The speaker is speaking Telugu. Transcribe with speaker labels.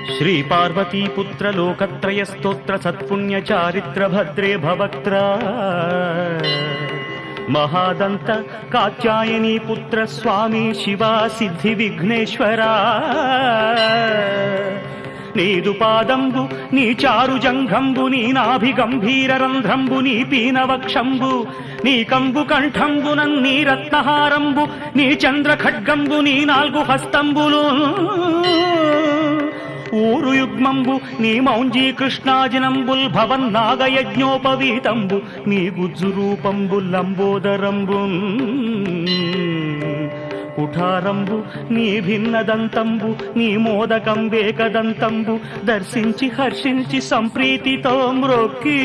Speaker 1: శ్రీ పార్వతీపుత్ర లోకత్రయ స్తోత్ర సత్పుణ్య చారిత్ర భద్రే భవక్త్ర మహాదంత కాత్యాయనీ పుత్ర స్వామి శివ సిద్ధి విఘ్నేశ్వర నీదు పాదంబు నీ చారు జంఘంబు నీ నాభి గంభీర రంధ్రంబు నీ పీనవక్షంబు నీ కంబు కంఠంబునన్ నీ రత్నహారంబు నీ చంద్ర ఖడ్గంబు నీ నాలుగు హస్తంబులు ఊరు యుగ్మంబు నీ మౌంజీ కృష్ణాజినంబుల్ భవన్ నాగయజ్ఞోపవీతంబు నీ గుజ్జు రూపంబు లంబోదరంబు కుఠారంబు నీ భిన్నదంతంబు నీ మోదకంబేకదంతంబు దర్శించి హర్షించి సంప్రీతితో మ్రొక్కి